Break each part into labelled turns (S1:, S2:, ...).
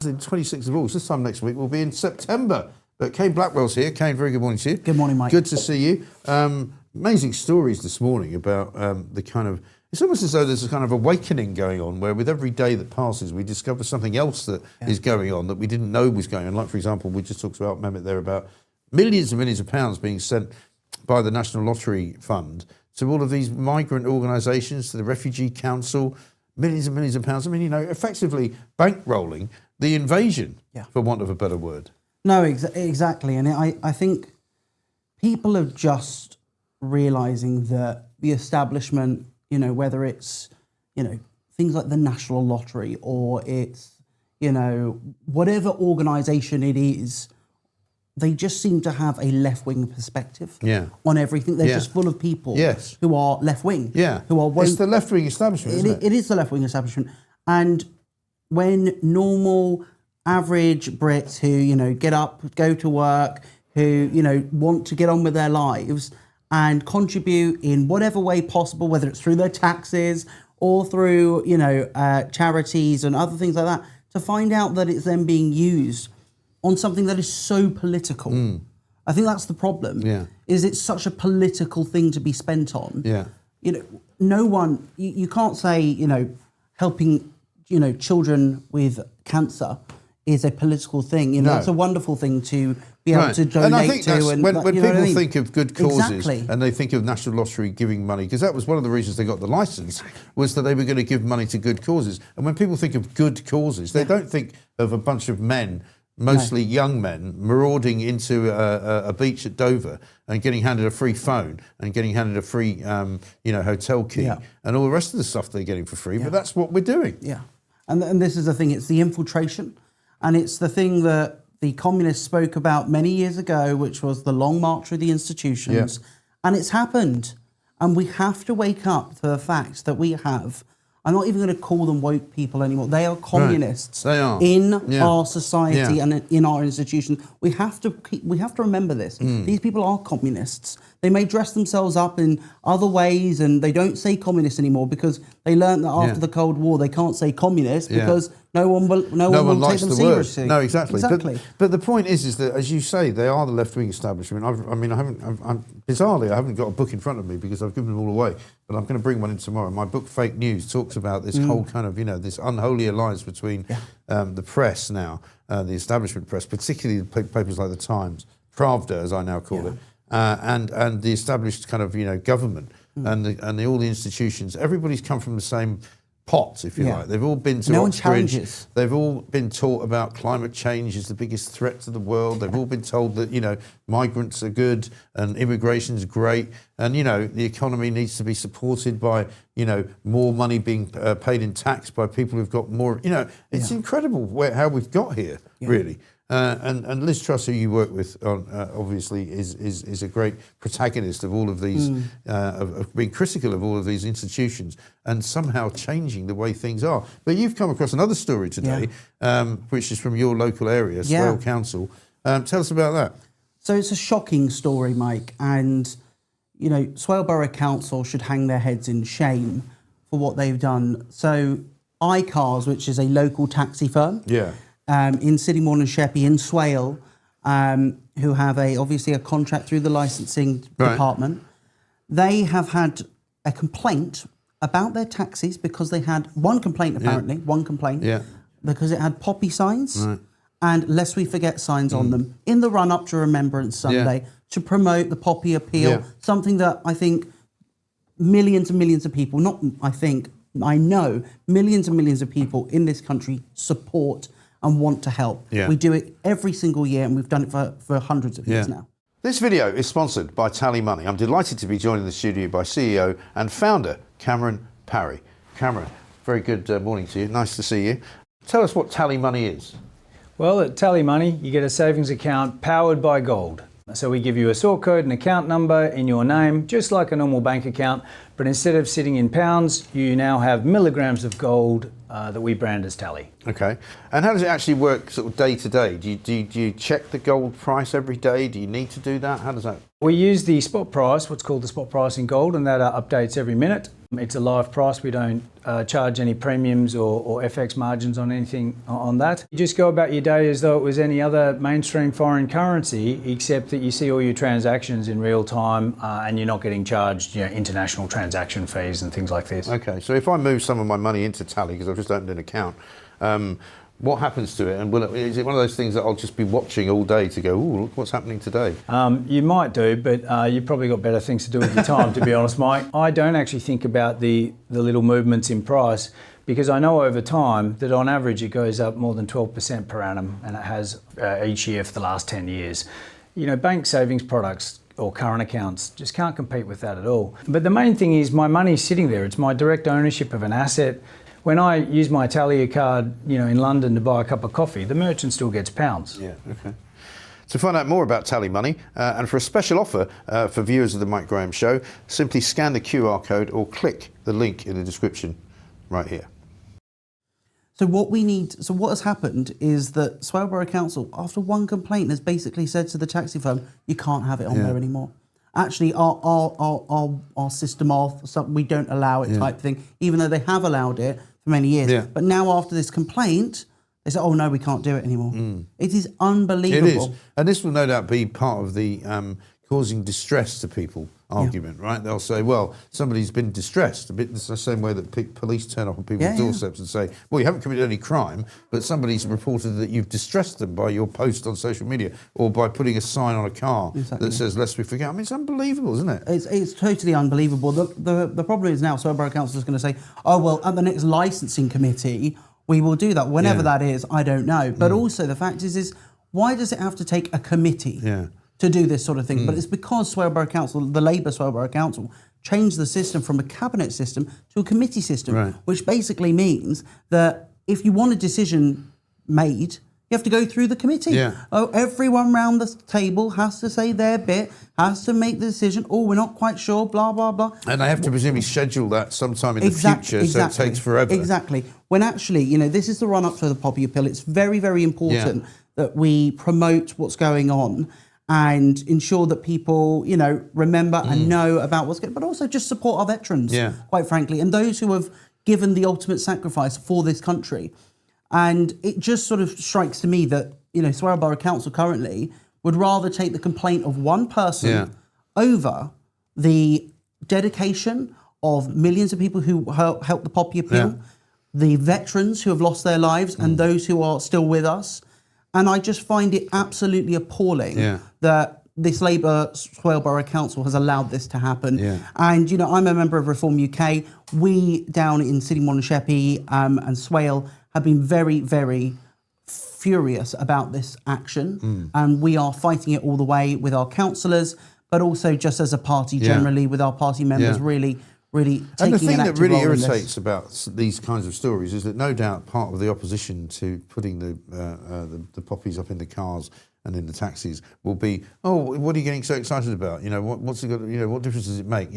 S1: The 26th of August, this time next week, will be in September. But Kane Blackwell's here. Kane, very good morning to you.
S2: Good morning, Mike.
S1: Good to see you. Amazing stories this morning about the kind of, it's almost as though there's a kind of awakening going on where with every day that passes, we discover something else that is going on that we didn't know was going on. Like, for example, we just talked about, Mehmet, there about millions and millions of pounds being sent by the National Lottery Fund to all of these migrant organisations, to the Refugee Council, millions and millions of pounds. I mean, you know, effectively bankrolling the invasion, for want of a better word.
S2: No, exactly. And I think people are just realising that the establishment, you know, whether it's, you know, things like the National Lottery or it's, you know, whatever organisation it is, they just seem to have a left-wing perspective on everything. They're just full of people who are left-wing. Who are
S1: it's the left-wing establishment, isn't it?
S2: It is the left-wing establishment. And when normal, average Brits who, you know, get up, go to work, who, you know, want to get on with their lives and contribute in whatever way possible, whether it's through their taxes or through, you know, charities and other things like that, to find out that it's then being used on something that is so political. I think that's the problem, is it's such a political thing to be spent on. You know, no one, you can't say, you know, helping, you know, children with cancer is a political thing. You know, it's a wonderful thing to be able to donate
S1: and I think
S2: to.
S1: And when people think of good causes and they think of National Lottery giving money, because that was one of the reasons they got the licence, was that they were going to give money to good causes. And when people think of good causes, they don't think of a bunch of men, mostly young men, marauding into a beach at Dover and getting handed a free phone and getting handed a free, you know, hotel key and all the rest of the stuff they're getting for free. But that's what we're doing.
S2: And this is the thing, it's the infiltration. And it's the thing that the communists spoke about many years ago, which was the long march through the institutions. And it's happened. And we have to wake up to the fact that we have, I'm not even going to call them woke people anymore. They are communists
S1: They are.
S2: in our society and in our institutions. We have to remember this. These people are communists. They may dress themselves up in other ways and they don't say communist anymore because they learned that after the Cold War they can't say communist because no one will take them seriously.
S1: No, exactly. But the point is that, as you say, they are the left-wing establishment. Bizarrely, I haven't got a book in front of me because I've given them all away, but I'm going to bring one in tomorrow. My book, Fake News, talks about this whole kind of, you know, this unholy alliance between the press now, the establishment press, particularly the papers like the Times, Pravda, as I now call it, and the established kind of, you know, government and all the institutions. Everybody's come from the same pot, if you like. They've all been to Oxbridge. They've all been taught about climate change is the biggest threat to the world. They've all been told that, you know, migrants are good and immigration is great, and, you know, the economy needs to be supported by, you know, more money being paid in tax by people who've got more. You know, it's incredible how we've got here, really. And Liz Truss, who you work with, obviously, is a great protagonist of all of these, of being critical of all of these institutions and somehow changing the way things are. But you've come across another story today, which is from your local area, Swale Council. Tell us about that.
S2: So it's a shocking story, Mike, and, you know, Swale Borough Council should hang their heads in shame for what they've done. So iCars, which is a local taxi firm, in Sittingbourne and Sheppey in Swale, who have obviously a contract through the licensing department. They have had a complaint about their taxis because they had one complaint because it had poppy signs and Lest We Forget signs on them in the run up to Remembrance Sunday to promote the poppy appeal, something that I think millions and millions of people, I know millions and millions of people in this country support and want to help. We do it every single year and we've done it for hundreds of years now.
S1: This video is sponsored by Tally Money. I'm delighted to be joined in the studio by CEO and founder Cameron Parry. Cameron, very good morning to you. Nice to see you. Tell us what Tally Money is.
S3: Well, at Tally Money, you get a savings account powered by gold. So we give you a sort code and account number in your name, just like a normal bank account, but instead of sitting in pounds, you now have milligrams of gold that we brand as Tally.
S1: Okay. And how does it actually work sort of day to day? Do you check the gold price every day? Do you need to do that? How does that?
S3: We use the spot price, what's called the spot price in gold, and that updates every minute. It's a live price. We don't charge any premiums or FX margins on anything on that. You just go about your day as though it was any other mainstream foreign currency, except that you see all your transactions in real time and you're not getting charged, international transaction fees and things like this.
S1: Okay, so if I move some of my money into Tally because I've just opened an account, what happens to it? And is it one of those things that I'll just be watching all day to go, ooh, look what's happening today?
S3: You might do, but you've probably got better things to do with your time, to be honest, Mike. I don't actually think about the little movements in price because I know over time that on average it goes up more than 12% per annum, and it has each year for the last 10 years. Bank savings products or current accounts just can't compete with that at all. But the main thing is my money's sitting there. It's my direct ownership of an asset. When I use my Talia card, in London to buy a cup of coffee, the merchant still gets pounds.
S1: Yeah, okay. To find out more about Tally Money and for a special offer for viewers of the Mike Graham Show, simply scan the QR code or click the link in the description right here.
S2: So what has happened is that Swale Borough Council, after one complaint, has basically said to the taxi firm, you can't have it on there anymore. Actually, our system we don't allow it type thing, even though they have allowed it for many years. Yeah. But now after this complaint, they say, oh no, we can't do it anymore. It is unbelievable.
S1: It is. And this will no doubt be part of the causing distress to people argument, right? They'll say, well, somebody's been distressed. It's the same way that police turn up on people's doorsteps and say, well, you haven't committed any crime, but somebody's reported that you've distressed them by your post on social media or by putting a sign on a car that says, lest we forget. I mean, it's unbelievable, isn't it?
S2: It's totally unbelievable. The problem is now Swale Borough Council is going to say, oh, well, at the next licensing committee, we will do that. Whenever that is, I don't know. But also the fact is why does it have to take a committee to do this sort of thing? But it's because Swale Borough Council, the Labour Swale Borough Council, changed the system from a cabinet system to a committee system, which basically means that if you want a decision made, you have to go through the committee. Oh, everyone round the table has to say their bit, has to make the decision. Oh, we're not quite sure, blah, blah, blah.
S1: And they have to presumably schedule that sometime in the future, so it takes forever.
S2: Exactly. When actually, this is the run-up to the Poppy Appeal. It's very, very important that we promote what's going on and ensure that people, remember and know about what's going on, but also just support our veterans, quite frankly, and those who have given the ultimate sacrifice for this country. And it just sort of strikes to me that, Swale Borough Council currently would rather take the complaint of one person over the dedication of millions of people who helped the Poppy Appeal, the veterans who have lost their lives and those who are still with us. And I just find it absolutely appalling that this Labour Swale Borough Council has allowed this to happen. And, I'm a member of Reform UK. We down in Sittingbourne and Sheppey and Swale have been very, very furious about this action. And we are fighting it all the way with our councillors, but also just as a party generally with our party members really taking an active role in this. And the thing that really irritates
S1: about these kinds of stories is that no doubt part of the opposition to putting the poppies up in the cars and in the taxis will be, oh, what are you getting so excited about? What's it got? What difference does it make?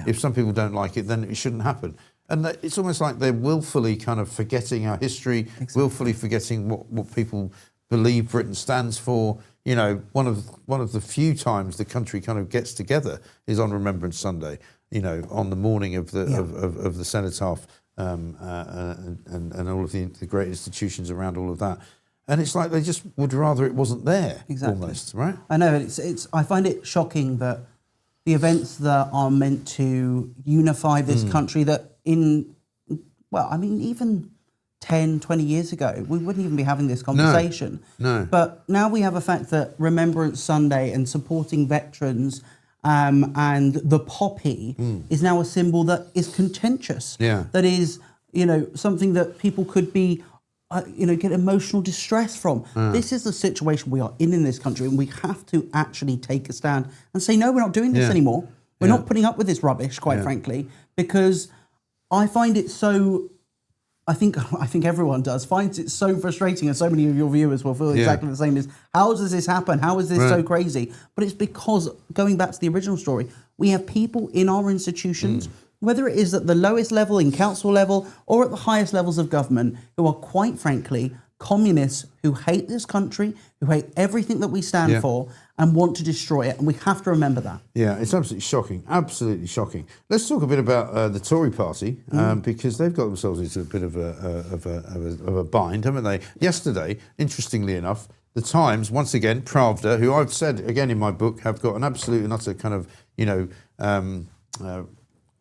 S1: If some people don't like it, then it shouldn't happen. And it's almost like they're willfully kind of forgetting our history, willfully forgetting what people believe Britain stands for. One of the few times the country kind of gets together is on Remembrance Sunday. On the morning of the cenotaph and all of the great institutions around all of that. And it's like they just would rather it wasn't there, almost, right?
S2: I know, I find it shocking that the events that are meant to unify this country that even 10, 20 years ago, we wouldn't even be having this conversation.
S1: No.
S2: But now we have a fact that Remembrance Sunday and supporting veterans and the poppy is now a symbol that is contentious. That is, something that people could be, get emotional distress from. This is the situation we are in this country, and we have to actually take a stand and say, no, we're not doing this anymore. We're not putting up with this rubbish, quite frankly, because I find it so... I think everyone finds it so frustrating, and so many of your viewers will feel exactly the same as, how does this happen? How is this so crazy? But it's because, going back to the original story, we have people in our institutions, whether it is at the lowest level, in council level, or at the highest levels of government, who are quite frankly communists who hate this country, who hate everything that we stand for, and want to destroy it. And we have to remember that.
S1: Yeah, it's absolutely shocking. Absolutely shocking. Let's talk a bit about the Tory party, because they've got themselves into a bit of a bind, haven't they? Yesterday, interestingly enough, the Times, once again, Pravda, who I've said, again in my book, have got an absolute and utter kind of,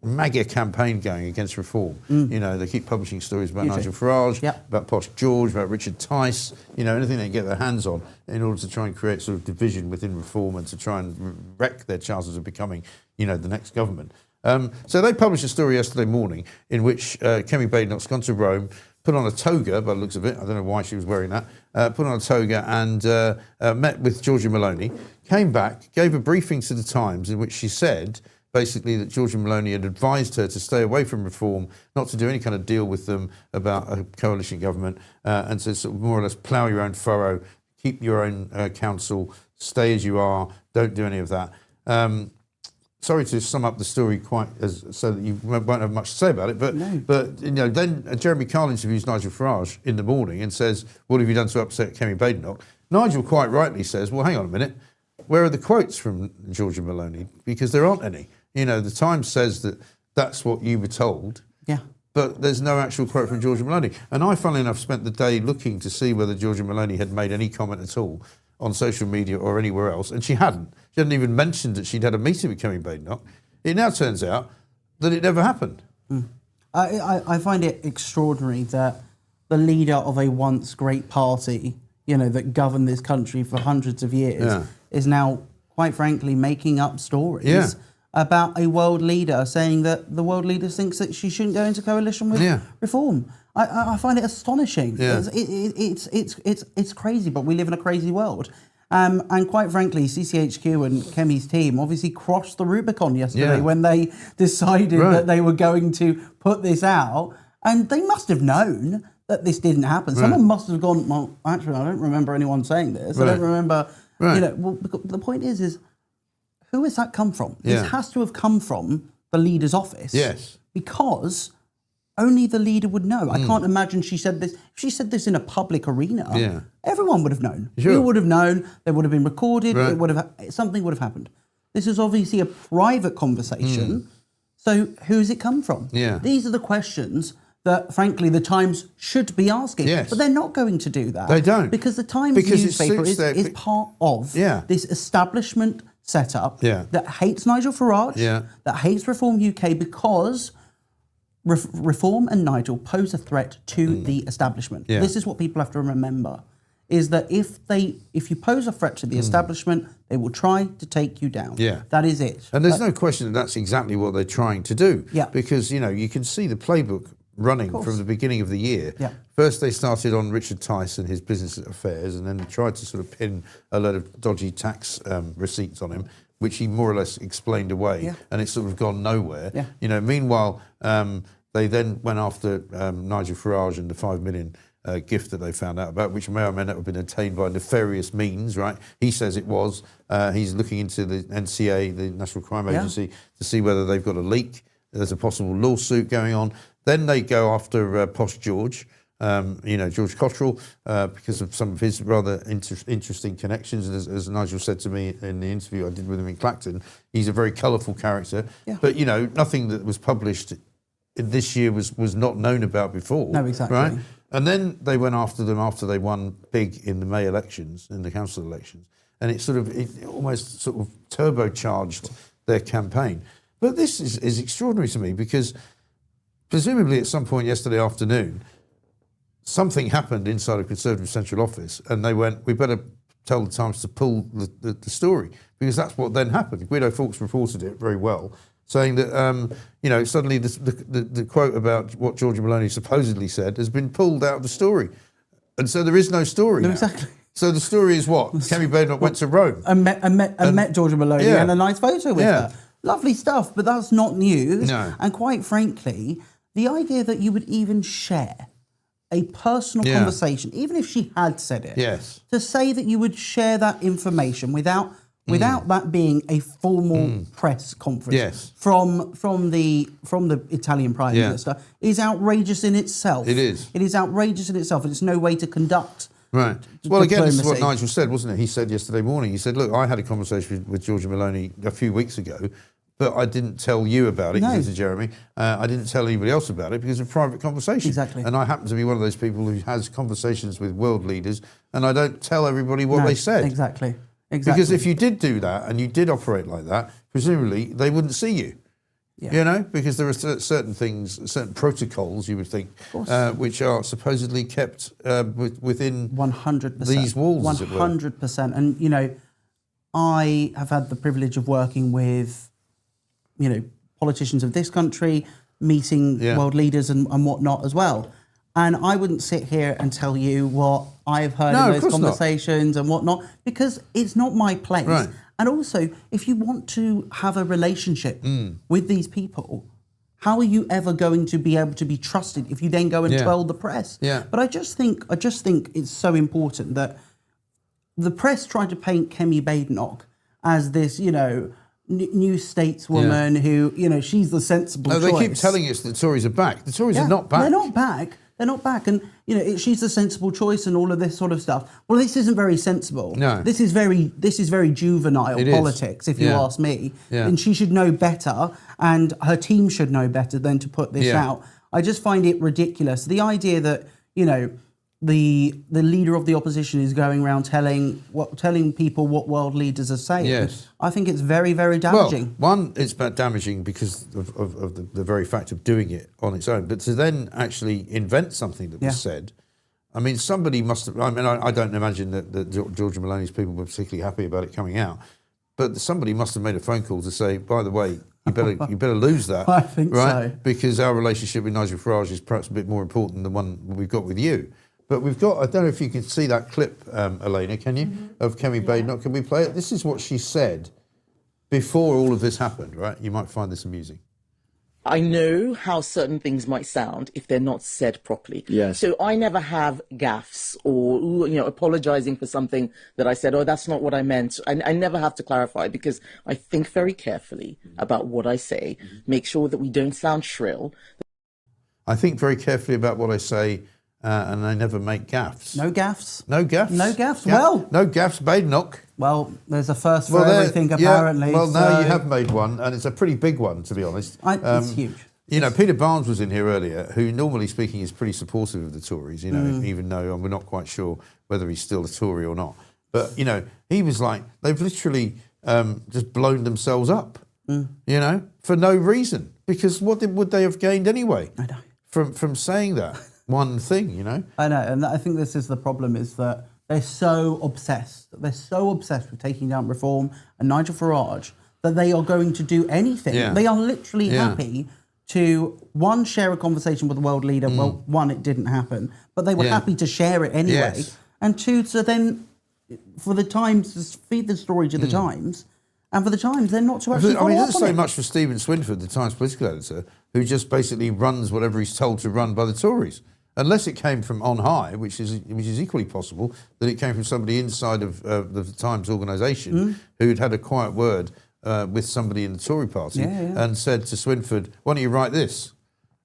S1: MAGA campaign going against reform. They keep publishing stories about Nigel Farage, about Posh George, about Richard Tice, anything they can get their hands on in order to try and create sort of division within reform and to try and wreck their chances of becoming, the next government. So they published a story yesterday morning in which Kemi Badenoch's gone to Rome, put on a toga, by the looks of it, I don't know why she was wearing that, put on a toga and met with Giorgia Meloni, came back, gave a briefing to the Times in which she said, basically, that Giorgia Meloni had advised her to stay away from reform, not to do any kind of deal with them about a coalition government, and to sort of more or less plough your own furrow, keep your own council, stay as you are, don't do any of that. Sorry to sum up the story so that you won't have much to say about it, but then Jeremy Kyle interviews Nigel Farage in the morning and says, "What have you done to upset Kemi Badenoch?" Nigel quite rightly says, "Well, hang on a minute. Where are the quotes from Giorgia Meloni? Because there aren't any. The Times says that that's what you were told. Yeah. But there's no actual quote from Giorgia Meloni." And I, funnily enough, spent the day looking to see whether Giorgia Meloni had made any comment at all on social media or anywhere else, and she hadn't. She hadn't even mentioned that she'd had a meeting with Kemi Badenoch. It now turns out that it never happened.
S2: I find it extraordinary that the leader of a once great party, that governed this country for hundreds of years, is now, quite frankly, making up stories about a world leader, saying that the world leader thinks that she shouldn't go into coalition with reform. I find it astonishing. It's crazy, but we live in a crazy world. And quite frankly, CCHQ and Kemi's team obviously crossed the Rubicon yesterday when they decided that they were going to put this out, and they must have known that this didn't happen. Someone must have gone, well, actually, I don't remember anyone saying this. I don't remember, well, the point is who has that come from? This has to have come from the leader's office.
S1: Yes.
S2: Because only the leader would know. I can't imagine she said this. If she said this in a public arena, everyone would have known.
S1: Sure.
S2: You would have known. They would have been recorded. It would have something would have happened. This is obviously a private conversation. So who's it come from?
S1: Yeah.
S2: These are the questions that, frankly, the Times should be asking.
S1: Yes.
S2: But they're not going to do that.
S1: They don't.
S2: Because the Times newspaper is part of this establishment setup that hates Nigel Farage, that hates Reform UK, because Reform and Nigel pose a threat to the establishment. This is what people have to remember, is that if you pose a threat to the establishment, they will try to take you down. That is it.
S1: And there's no question that that's exactly what they're trying to do. Because, you can see the playbook running from the beginning of the year. First they started on Richard Tice and his business affairs, and then tried to sort of pin a load of dodgy tax receipts on him, which he more or less explained away, and it's sort of gone nowhere. Meanwhile, they then went after Nigel Farage and the 5 million gift that they found out about, which may or may not have been obtained by nefarious means, right? He says it was. He's looking into the NCA, the National Crime Agency, to see whether they've got a leak. There's a possible lawsuit going on. Then they go after Posh George, George Cottrell, because of some of his rather interesting connections. As Nigel said to me in the interview I did with him in Clacton, he's a very colourful character. But, nothing that was published this year was not known about before.
S2: No, exactly.
S1: Right? And then they went after them after they won big in the May elections, in the council elections. And it almost sort of turbocharged their campaign. But this is extraordinary to me, because presumably at some point yesterday afternoon, something happened inside a Conservative central office, and they went, we better tell the Times to pull the story, because that's what then happened. Guido Fawkes reported it very well, saying that suddenly the quote about what Giorgia Meloni supposedly said has been pulled out of the story, and so there is no story.
S2: No,
S1: now.
S2: exactly.
S1: So the story is what? Kemi Badenoch went to Rome
S2: and met Giorgia Meloni and a nice photo with her. Lovely stuff, but that's not news.
S1: No.
S2: And quite frankly, the idea that you would even share a personal conversation, even if she had said it, to say that you would share that information without without that being a formal press conference from the Italian Prime Minister is outrageous in itself.
S1: It is.
S2: It is outrageous in itself, and it's no way to conduct.
S1: Right. Well, again, this is what
S2: diplomacy.
S1: Nigel said, wasn't it? He said yesterday morning, he said, look, I had a conversation with Giorgia Meloni a few weeks ago, but I didn't tell you about it,
S2: No.
S1: he said to Jeremy. I didn't tell anybody else about it because of private conversation.
S2: Exactly.
S1: And I happen to be one of those people who has conversations with world leaders, and I don't tell everybody what they said.
S2: Exactly.
S1: Because if you did do that and you did operate like that, presumably they wouldn't see you.
S2: Yeah.
S1: You know, because there are certain things, certain protocols, you would think, which are supposedly kept within
S2: 100%
S1: these walls, as it were.
S2: 100%. And, you know, I have had the privilege of working with, you know, politicians of this country, meeting world leaders and whatnot as well. And I wouldn't sit here and tell you what I've heard in those conversations and whatnot, because it's not my place.
S1: Right.
S2: And also, if you want to have a relationship with these people, how are you ever going to be able to be trusted if you then go and tell the press?
S1: Yeah.
S2: But I just think it's so important that the press tried to paint Kemi Badenoch as this, you know, new stateswoman who, you know, she's the sensible choice.
S1: They keep telling us that the Tories are back. The Tories are not back.
S2: They're not back. They're not back. And, you know, she's the sensible choice and all of this sort of stuff. Well, this isn't very sensible.
S1: No.
S2: This is very juvenile politics, if you ask me.
S1: Yeah.
S2: And she should know better, and her team should know better than to put this out. I just find it ridiculous. The idea that, you know, the leader of the opposition is going around telling people what world leaders are saying.
S1: Yes.
S2: I think it's very, very damaging.
S1: Well, one, it's about damaging because of the very fact of doing it on its own. But to then actually invent something that was said, I mean, somebody must have. I mean, I don't imagine that Giorgia Meloni's people were particularly happy about it coming out, but somebody must have made a phone call to say, by the way, you better lose that.
S2: I think
S1: right?
S2: so.
S1: Because our relationship with Nigel Farage is perhaps a bit more important than the one we've got with you. But we've got, I don't know if you can see that clip, Elena, can you, of Kemi Badenoch? Can we play it? This is what she said before all of this happened, right? You might find this amusing.
S4: I know how certain things might sound if they're not said properly.
S5: Yes.
S4: So I never have gaffes or, you know, apologizing for something that I said, oh, that's not what I meant. I never have to clarify because I think very carefully about what I say, make sure that we don't sound shrill.
S1: I think very carefully about what I say, and I never make gaffes.
S2: No gaffes?
S1: No gaffes?
S2: No gaffes? Well...
S1: No gaffes, Badenoch.
S2: Well, there's a first for everything, apparently.
S1: Well,
S2: so...
S1: no, you have made one, and it's a pretty big one, to be honest.
S2: It's huge.
S1: You know, Peter Barnes was in here earlier, who normally speaking is pretty supportive of the Tories, you know, even though we're not quite sure whether he's still a Tory or not. But, you know, he was like, they've literally just blown themselves up, you know, for no reason. Because what would they have gained anyway?
S2: I know.
S1: From saying that one thing, you know?
S2: I know, and I think this is the problem, is that they're so obsessed. They're so obsessed with taking down Reform and Nigel Farage that they are going to do anything.
S1: Yeah.
S2: They are literally happy to, one, share a conversation with a world leader. Well, one, it didn't happen, but they were happy to share it anyway.
S1: Yes.
S2: And two, to then, for the Times, to feed the story to the Times, and for the Times, they're not to actually follow
S1: it
S2: up
S1: doesn't
S2: on
S1: say
S2: it.
S1: much for Stephen Swinford, the Times political editor, who just basically runs whatever he's told to run by the Tories. Unless it came from on high, which is equally possible, that it came from somebody inside of the Times organisation who'd had a quiet word with somebody in the Tory party and said to Swinford, why don't you write this?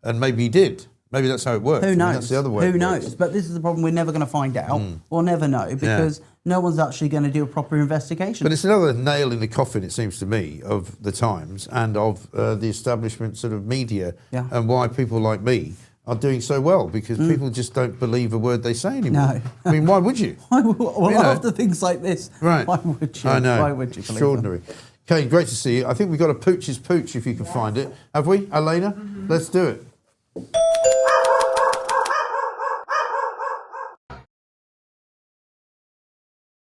S1: And maybe he did. Maybe that's how it worked.
S2: Who knows?
S1: That's the other way.
S2: Who knows? But this is the problem. We're never going to find out. We'll never know because no one's actually going to do a proper investigation.
S1: But it's another nail in the coffin, it seems to me, of the Times and of the establishment sort of media and why people like me are doing so well, because people just don't believe a word they say anymore.
S2: No.
S1: I mean, why would you?
S2: Well, after things like this,
S1: right.
S2: why would you?
S1: I know.
S2: Why would you believe
S1: Extraordinary. Kane, great to see you. I think we've got a pooch's pooch, if you can find it. Have we, Elena? Let's do it.